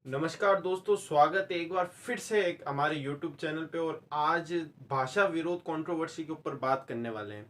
नमस्कार दोस्तों, स्वागत है एक बार फिर से एक हमारे YouTube चैनल पे। और आज भाषा विरोध कंट्रोवर्सी के ऊपर बात करने वाले हैं।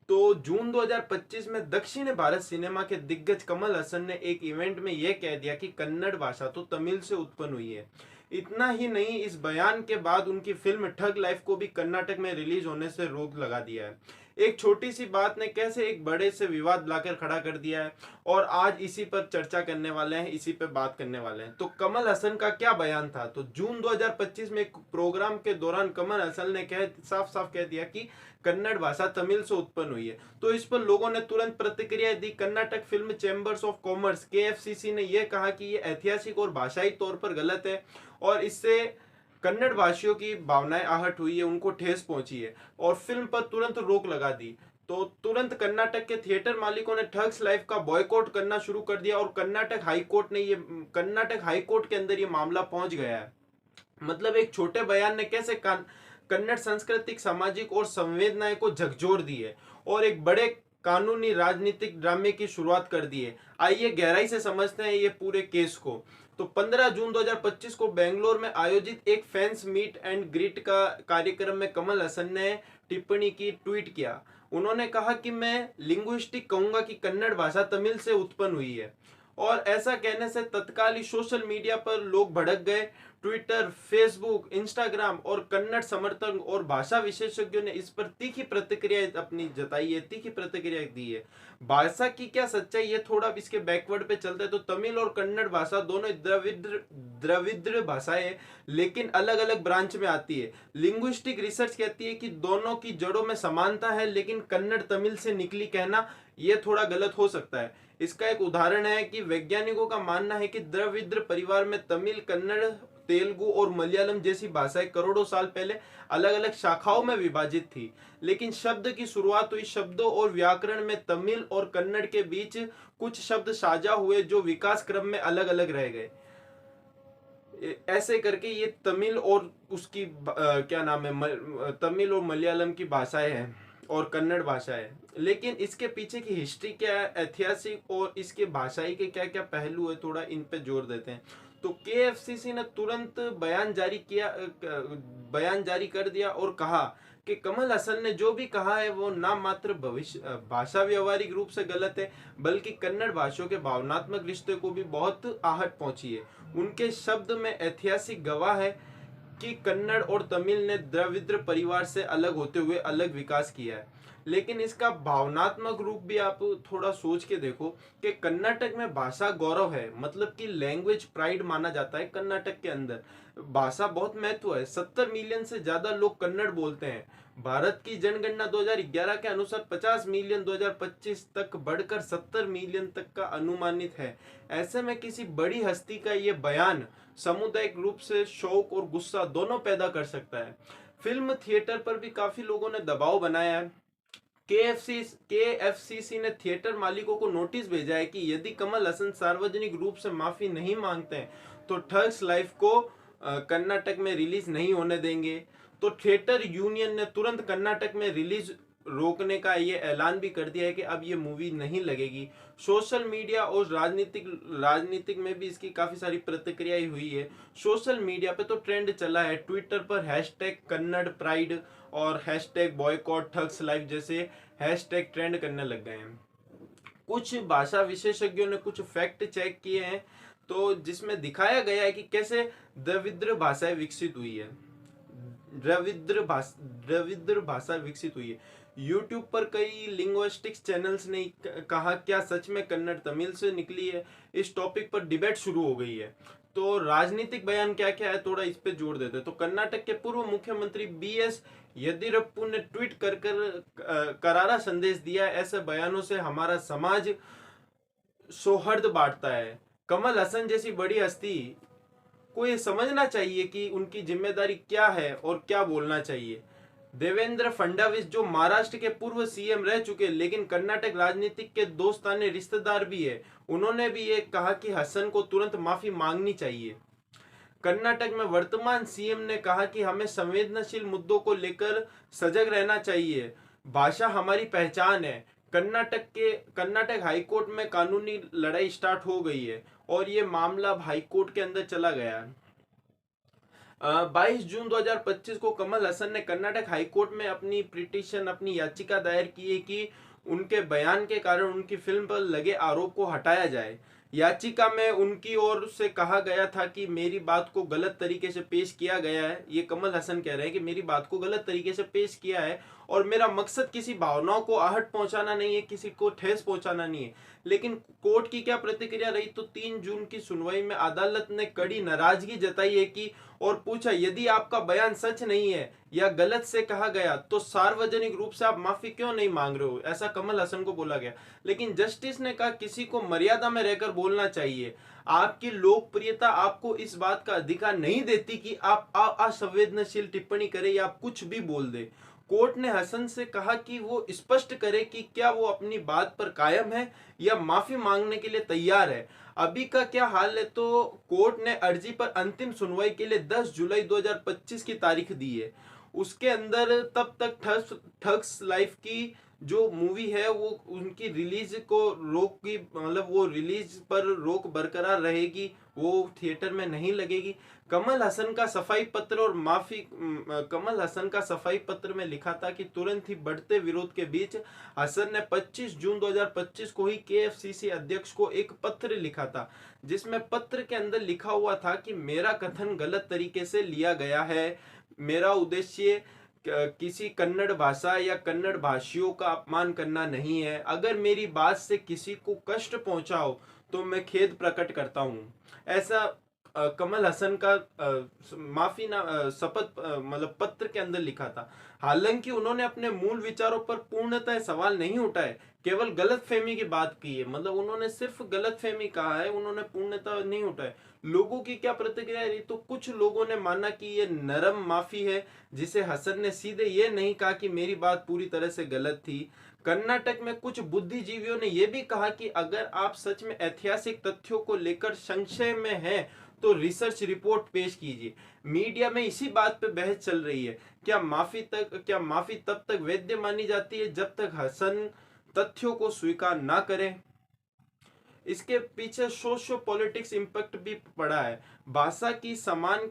तो जून 2025 में दक्षिण भारत सिनेमा के दिग्गज कमल हसन ने एक इवेंट में यह कह दिया कि कन्नड़ भाषा तो तमिल से उत्पन्न हुई है। इतना ही नहीं, इस बयान के बाद उनकी फिल्म ठग लाइफ को भी कर्नाटक में रिलीज होने से रोक लगा दिया है। एक छोटी सी बात ने कैसे एक बड़े से विवाद लाकर खड़ा कर दिया है, और आज इसी पर चर्चा करने वाले हैं, इसी पर बात करने वाले हैं। तो कमल हसन का क्या बयान था? तो जून 2025 में एक प्रोग्राम के दौरान कमल हसन ने साफ साफ कह दिया कि कन्नड़ भाषा तमिल से उत्पन्न हुई है। तो इस पर लोगों ने तुरंत प्रतिक्रिया दी। Karnataka film chambers of commerce KFCC ने यह कहा कि यह ऐतिहासिक और भाषाई तौर पर गलत है, और इससे कन्नड़ भाषियों की भावनाएं आहत हुई है, उनको ठेस पहुंची है, और फिल्म पर तुरंत रोक लगा दी। तो तुरंत कर्नाटक के थिएटर मालिकों ने ठग्स लाइफ का बॉयकॉट करना शुरू कर दिया, और कर्नाटक हाई कोर्ट के अंदर ये मामला पहुंच गया है। मतलब एक छोटे बयान ने कैसे कन्नड़ सांस्कृतिक, सामाजिक और संवेदनाएं को झकझोर दी है, और एक बड़े कानूनी राजनीतिक ड्रामे की शुरुआत कर दी है। आइए गहराई से समझते हैं ये पूरे केस को। तो 15 जून 2025 को बेंगलोर में आयोजित एक फैंस मीट एंड ग्रीट का कार्यक्रम में कमल हसन ने टिप्पणी की, ट्वीट किया। उन्होंने कहा कि मैं लिंग्विस्टिक कहूंगा कि कन्नड़ भाषा तमिल से उत्पन्न हुई है। और ऐसा कहने से तत्काल ही सोशल मीडिया पर लोग भड़क गए। ट्विटर, फेसबुक, इंस्टाग्राम और कन्नड़ समर्थक और भाषा विशेषज्ञों ने इस पर तीखी प्रतिक्रिया अपनी जताई है, तीखी प्रतिक्रिया दी है। भाषा की क्या सच्चाई है, थोड़ा इसके बैकवर्ड पे चलते हैं। तो तमिल और कन्नड़ भाषा दोनों द्रविड़ भाषाएं हैं, लेकिन अलग अलग ब्रांच में आती है। लिंग्विस्टिक रिसर्च कहती है कि दोनों की जड़ों में समानता है, लेकिन कन्नड़ तमिल से निकली कहना यह थोड़ा गलत हो सकता है। इसका एक उदाहरण है कि वैज्ञानिकों का मानना है कि द्रविड़ परिवार में तमिल, कन्नड़, तेलुगु और मलयालम जैसी भाषाएं करोड़ों साल पहले अलग अलग शाखाओं में विभाजित थी, लेकिन शब्द की शुरुआत हुई शब्दों और व्याकरण में तमिल और कन्नड़ के बीच कुछ शब्द साझा हुए, जो विकास क्रम में अलग अलग रह गए। ऐसे करके ये तमिल और उसकी क्या नाम है, तमिल और मलयालम की भाषाएं हैं और कन्नड़ भाषा है। लेकिन इसके पीछे की हिस्ट्री क्या है, ऐतिहासिक और इसके भाषाई के क्या क्या पहलू है, थोड़ा इन पे जोर देते हैं। तो केएफसीसी ने तुरंत बयान जारी कर दिया और कहा कि कमल हसन ने जो भी कहा है वो ना मात्र भविष्य भाषा व्यवहारिक रूप से गलत है, बल्कि कन्नड़ भाषियों के भावनात्मक रिश्ते को भी बहुत आहट पहुंची है। उनके शब्द में ऐतिहासिक गवाह है कि कन्नड़ और तमिल ने द्रविड़ परिवार से अलग होते हुए अलग विकास किया है। लेकिन इसका भावनात्मक रूप भी आप थोड़ा सोच के देखो कि कर्नाटक में भाषा गौरव है, मतलब कि लैंग्वेज प्राइड माना जाता है। कर्नाटक के अंदर भाषा बहुत महत्व है। 70 मिलियन से ज्यादा लोग कन्नड़ बोलते हैं। भारत की जनगणना 2011 के अनुसार 50 मिलियन 2025 तक बढ़कर 70 मिलियन तक का अनुमानित है। ऐसे में किसी बड़ी हस्ती का ये बयान सामुदायिक रूप से शौक और गुस्सा दोनों पैदा कर सकता है। फिल्म थिएटर पर भी काफी लोगों ने दबाव बनाया है। केएफसीसी ने थिएटर मालिकों को नोटिस भेजा है कि यदि कमल हसन सार्वजनिक रूप से माफी नहीं मांगते हैं तो ठग्स लाइफ को कर्नाटक में रिलीज नहीं होने देंगे। तो थिएटर यूनियन ने तुरंत कर्नाटक में रिलीज रोकने का ये ऐलान भी कर दिया है कि अब ये मूवी नहीं लगेगी। सोशल मीडिया और राजनीतिक में भी इसकी काफी सारी प्रतिक्रियाएं हुई है। सोशल मीडिया पे तो ट्रेंड चला है, ट्विटर पर हैशटैग कन्नड़ प्राइड और हैशटैग बॉयकॉट ठग्स लाइफ जैसे हैशटैग ट्रेंड करने लग गए हैं। कुछ भाषा विशेषज्ञों ने कुछ फैक्ट चेक किए हैं, तो जिसमें दिखाया गया है कि कैसे द्रविड़ भाषाएं विकसित हुई है। द्रविड़ भाषा विकसित हुई है। यूट्यूब पर कई लिंग्विस्टिक्स चैनल्स ने कहा क्या सच में कन्नड़ तमिल से निकली है। इस टॉपिक पर डिबेट शुरू हो गई है। तो राजनीतिक बयान क्या क्या है, थोड़ा इस पे जोर देते। तो कर्नाटक के पूर्व मुख्यमंत्री बीएस येदियुरप्पा ने ट्वीट कर करारा संदेश दिया, ऐसे बयानों से हमारा समाज सौहार्द बांटता है। कमल हसन जैसी बड़ी हस्ती को ये समझना चाहिए कि उनकी जिम्मेदारी क्या है और क्या बोलना चाहिए। देवेंद्र फडणवीस जो महाराष्ट्र के पूर्व सीएम रह चुके लेकिन कर्नाटक राजनीतिक के दोस्ताने रिश्तेदार भी है, उन्होंने भी ये कहा कि हसन को तुरंत माफी मांगनी चाहिए। कर्नाटक में वर्तमान सीएम ने कहा कि हमें संवेदनशील मुद्दों को लेकर सजग रहना चाहिए। भाषा हमारी पहचान है। कर्नाटक हाई कोर्ट में कानूनी लड़ाई स्टार्ट हो गई है और ये मामला अब हाई कोर्ट के अंदर चला गया है। 22 जून 2025 को कमल हसन ने कर्नाटक हाई कोर्ट में अपनी याचिका दायर की है कि उनके बयान के कारण उनकी फिल्म पर लगे आरोप को हटाया जाए। याचिका में उनकी ओर से कहा गया था कि मेरी बात को गलत तरीके से पेश किया गया है। ये कमल हसन कह रहे हैं कि मेरी बात को गलत तरीके से पेश किया है और मेरा मकसद किसी भावनाओं को आहट पहुंचाना नहीं है, किसी को ठेस पहुंचाना नहीं है। लेकिन कोर्ट की क्या प्रतिक्रिया रही, तो 3 जून की सुनवाई में अदालत ने कड़ी नाराजगी जताई है कि और पूछा, यदि आपका बयान सच नहीं है या गलत से कहा गया तो सार्वजनिक रूप से आप माफी क्यों नहीं मांग रहे हो, ऐसा कमल हसन को बोला गया। लेकिन जस्टिस ने कहा किसी को मर्यादा में रहकर बोलना चाहिए। आपकी लोकप्रियता आपको इस बात का अधिकार नहीं देती कि आप असंवेदनशील टिप्पणी करें या आप कुछ भी बोल दे। कोर्ट ने हसन से कहा कि वो स्पष्ट करे कि क्या वो अपनी बात पर कायम है या माफी मांगने के लिए तैयार है। अभी का क्या हाल है, तो कोर्ट ने अर्जी पर अंतिम सुनवाई के लिए 10 जुलाई 2025 की तारीख दी है। उसके अंदर तब तक ठग्स लाइफ की जो मूवी है वो उनकी रिलीज को रोक की, मतलब वो रिलीज पर रोक बरकरार रहेगी, वो थिएटर में नहीं लगेगी। कमल हसन का सफाई पत्र में लिखा था कि तुरंत ही बढ़ते विरोध के बीच हसन ने 25 जून 2025 को ही केएफसीसी अध्यक्ष को एक पत्र लिखा था, जिसमें पत्र के अंदर लिखा हुआ था कि मेरा कथन गलत तरीके से लिया गया है। मेरा उद्देश्य किसी कन्नड़ भाषा या कन्नड़ भाषियों का अपमान करना नहीं है। अगर मेरी बात से किसी को कष्ट पहुंचाओ तो मैं खेद प्रकट करता हूं। ऐसा कमल हसन का माफी ना शपथ मतलब पत्र के अंदर लिखा था। हालांकि उन्होंने अपने मूल विचारों पर पूर्णतः सवाल नहीं उठाए, केवल गलतफहमी की बात की है। मतलब उन्होंने सिर्फ गलतफहमी कहा है, उन्होंने पूर्णतः नहीं उठाए। लोगों की क्या प्रतिक्रिया रही, तो कुछ लोगों ने माना कि ये नरम माफी है, जिसे हसन ने सीधे ये नहीं कहा कि मेरी बात पूरी तरह से गलत थी। कर्नाटक में कुछ बुद्धिजीवियों ने यह भी कहा कि अगर आप सच में ऐतिहासिक तथ्यों को लेकर संशय में हैं तो रिसर्च रिपोर्ट पेश कीजिए। मीडिया में इसी बात पे बहस चल रही है, क्या माफी तब तक वैध मानी जाती है जब तक हसन तथ्यों को स्वीकार ना करें। इसके पीछे सोशियो पॉलिटिक्स इम्पैक्ट भी पड़ा है। भाषाई सम्मान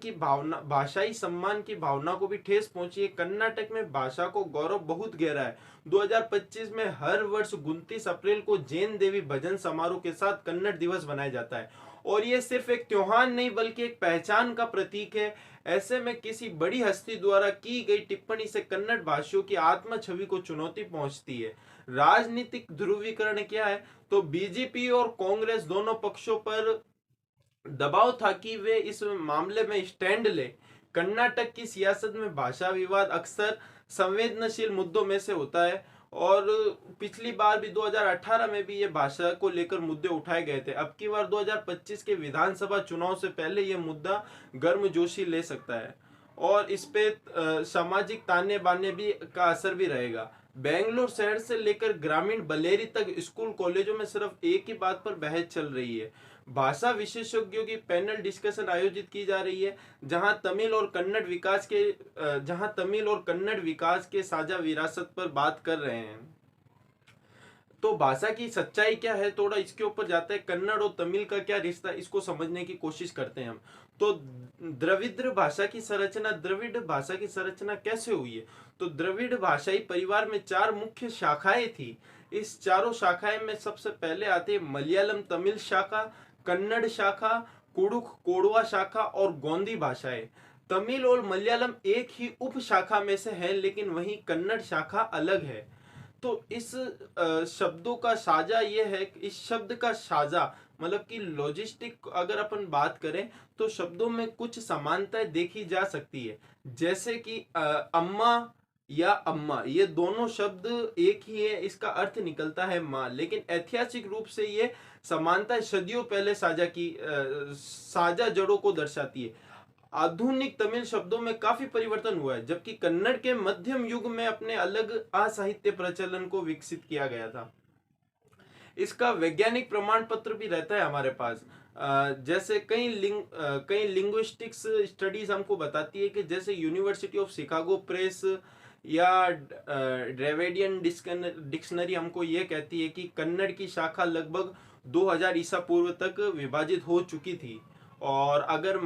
की भावना को भी ठेस पहुंची है। कर्नाटक में भाषा को गौरव बहुत गहरा है। 2025 में हर वर्ष 29 अप्रैल को जैन देवी भजन समारोह के साथ कन्नड़ दिवस मनाया जाता है और ये सिर्फ एक त्योहार नहीं बल्कि एक पहचान का प्रतीक है। ऐसे में किसी बड़ी हस्ती द्वारा की गई टिप्पणी से कन्नड़ भाषियों की आत्म छवि को चुनौती पहुंचती है। राजनीतिक ध्रुवीकरण क्या है, तो बीजेपी और कांग्रेस दोनों पक्षों पर दबाव था कि वे इस मामले में स्टैंड ले। कर्नाटक की सियासत में भाषा विवाद अक्सर संवेदनशील मुद्दों में से होता है और पिछली बार भी 2018 में भी ये भाषा को लेकर मुद्दे उठाए गए थे। अब की बार 2025 के विधानसभा चुनाव से पहले ये मुद्दा गर्मजोशी ले सकता है और इस पे सामाजिक ताने बाने भी का असर भी रहेगा। बेंगलुरु शहर से लेकर ग्रामीण बलेरी तक स्कूल कॉलेजों में सिर्फ एक ही बात पर बहस चल रही है। भाषा विशेषज्ञों की पैनल डिस्कशन आयोजित की जा रही है जहां तमिल और कन्नड़ विकास के साझा विरासत पर बात कर रहे हैं। तो भाषा की सच्चाई क्या है, थोड़ा इसके ऊपर जाते हैं। कन्नड़ और तमिल का क्या रिश्ता, इसको समझने की कोशिश करते हैं हम। तो द्रविड़ भाषा की संरचना कैसे हुई है, तो द्रविड़ भाषाई परिवार में 4 मुख्य शाखाएं थी। इस चारों शाखाएं में सबसे पहले आती है मलयालम तमिल शाखा, कन्नड़ शाखा, कुडुख कोडवा शाखा और गोंदी भाषाएं। तमिल और मलयालम एक ही उप शाखा में से है, लेकिन वहीं कन्नड़ शाखा अलग है। तो इस शब्दों का साझा ये है, इस शब्द का साझा मतलब कि लॉजिस्टिक अगर अपन बात करें तो शब्दों में कुछ समानताएं देखी जा सकती है। जैसे कि अम्मा या अम्मा, ये दोनों शब्द एक ही है, इसका अर्थ निकलता है माँ, लेकिन ऐतिहासिक रूप से ये समानता सदियों पहले साझा जड़ों को दर्शाती है। आधुनिक तमिल शब्दों में काफी परिवर्तन हुआ है, जबकि कन्नड़ के मध्यम युग में अपने अलग असाहित्य प्रचलन को विकसित किया गया था। इसका वैज्ञानिक प्रमाण पत्र भी रहता है हमारे पास। जैसे कई लिंग्विस्टिक्स स्टडीज हमको बताती है कि जैसे यूनिवर्सिटी ऑफ शिकागो प्रेस या ड्रेविडियन डिक्शनरी हमको ये कहती है कि कन्नड़ की शाखा लगभग 2000 ईसा पूर्व तक विभाजित हो चुकी थी। और अगर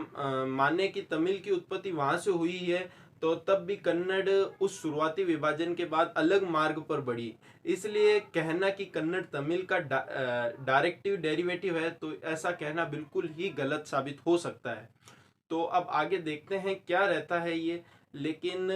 माने कि तमिल की उत्पत्ति वहां से हुई है, तो तब भी कन्नड़ उस शुरुआती विभाजन के बाद अलग मार्ग पर बढ़ी। इसलिए कहना कि कन्नड़ तमिल का डायरेक्टिव डेरिवेटिव है, तो ऐसा कहना बिल्कुल ही गलत साबित हो सकता है। तो अब आगे देखते हैं क्या रहता है ये। लेकिन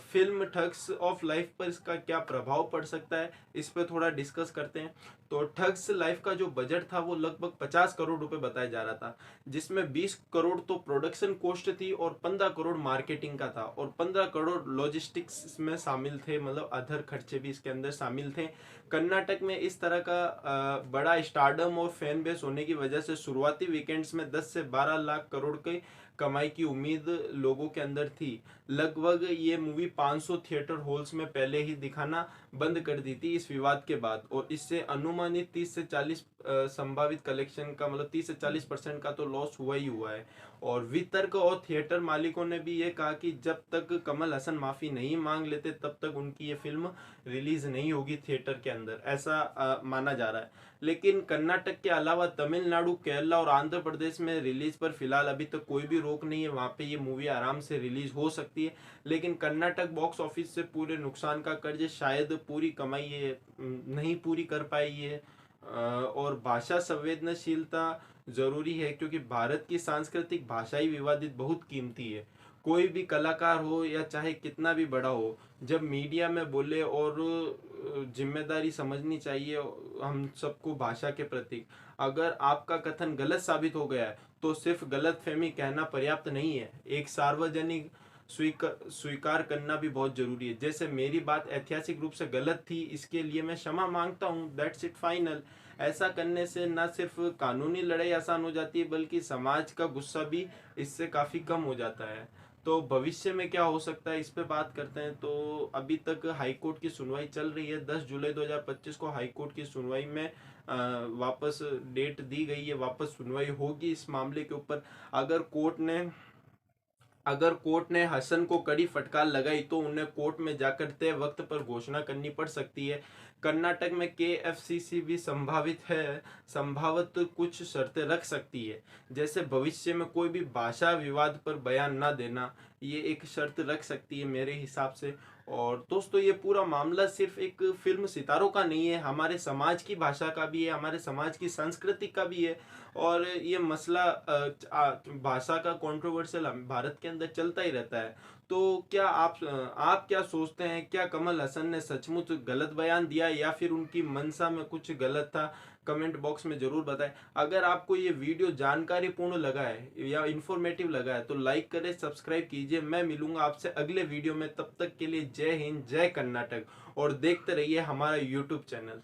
फिल्म ठग्स ऑफ लाइफ पर इसका क्या प्रभाव पड़ सकता है, इस पर थोड़ा डिस्कस करते हैं। तो ठग्स लाइफ का जो बजट था वो लगभग 50 करोड़ रुपए बताया जा रहा था, जिसमें 20 करोड़ तो प्रोडक्शन कॉस्ट थी और 15 करोड़ मार्केटिंग का था और 15 करोड़ लॉजिस्टिक्स में शामिल थे, मतलब अदर खर्चे भी इसके अंदर शामिल थे। कर्नाटक में इस तरह का बड़ा स्टारडम और फैन बेस होने की वजह से शुरुआती वीकेंड्स में 10 से 12 लाख करोड़ के कमाई की उम्मीद लोगों के अंदर थी। लगभग ये मूवी 500 थिएटर हॉल्स में पहले ही दिखाना बंद कर दी थी इस विवाद के बाद, और इससे अनुमानित 30 से 40 संभावित कलेक्शन का, मतलब 30 से 40% का तो लॉस हुआ ही हुआ है। और वितरक और थिएटर मालिकों ने भी ये कहा कि जब तक कमल हसन माफी नहीं मांग लेते तब तक उनकी ये फिल्म रिलीज नहीं होगी थिएटर के अंदर, ऐसा माना जा रहा है। लेकिन कर्नाटक के अलावा तमिलनाडु, केरला और आंध्र प्रदेश में रिलीज पर फिलहाल अभी तक कोई भी रोक नहीं है, वहां पे ये मूवी आराम से रिलीज हो सकती है। लेकिन कर्नाटक बॉक्स ऑफिस से पूरे नुकसान का कर्ज शायद पूरी कमाई ये नहीं पूरी कर पाई है। और भाषा संवेदनशीलता जरूरी है, क्योंकि भारत की सांस्कृतिक भाषाई विवादित बहुत कीमती है। कोई भी कलाकार हो या चाहे कितना भी बड़ा हो, जब मीडिया में बोले, और जिम्मेदारी समझनी चाहिए हम सबको भाषा के प्रति। अगर आपका कथन गलत साबित हो गया है तो सिर्फ गलत फहमी कहना पर्याप्त नहीं है, एक सार्वजनिक स्वीकार करना भी बहुत जरूरी है। जैसे मेरी बात ऐतिहासिक रूप से गलत थी, इसके लिए मैं क्षमा मांगता हूँ, दैट्स इट, फाइनल। ऐसा करने से न सिर्फ कानूनी लड़ाई आसान हो जाती है, बल्कि समाज का गुस्सा भी इससे काफी कम हो जाता है। तो भविष्य में क्या हो सकता है, इस पे बात करते हैं। तो अभी तक हाईकोर्ट की सुनवाई चल रही है। 10 जुलाई 2025 को हाईकोर्ट की सुनवाई में वापस डेट दी गई है, वापस सुनवाई होगी इस मामले के ऊपर। अगर कोर्ट ने अगर कोर्ट ने हसन को कड़ी फटकार लगाई तो उन्हें कोर्ट में जाकर तय वक्त पर घोषणा करनी पड़ सकती है। कर्नाटक में केएफसीसी भी संभावित है, संभावत कुछ शर्तें रख सकती है, जैसे भविष्य में कोई भी भाषा विवाद पर बयान ना देना, ये एक शर्त रख सकती है मेरे हिसाब से। और दोस्तों, ये पूरा मामला सिर्फ एक फिल्म सितारों का नहीं है, हमारे समाज की भाषा का भी है, हमारे समाज की संस्कृति का भी है। और ये मसला भाषा का कंट्रोवर्शियल भारत के अंदर चलता ही रहता है। तो क्या आप क्या सोचते हैं, क्या कमल हसन ने सचमुच गलत बयान दिया या फिर उनकी मंशा में कुछ गलत था? कमेंट बॉक्स में जरूर बताएं। अगर आपको ये वीडियो जानकारीपूर्ण लगा है या इंफॉर्मेटिव लगा है तो लाइक करें, सब्सक्राइब कीजिए। मैं मिलूंगा आपसे अगले वीडियो में, तब तक के लिए जय हिंद, जय कर्नाटक, और देखते रहिए हमारा यूट्यूब चैनल।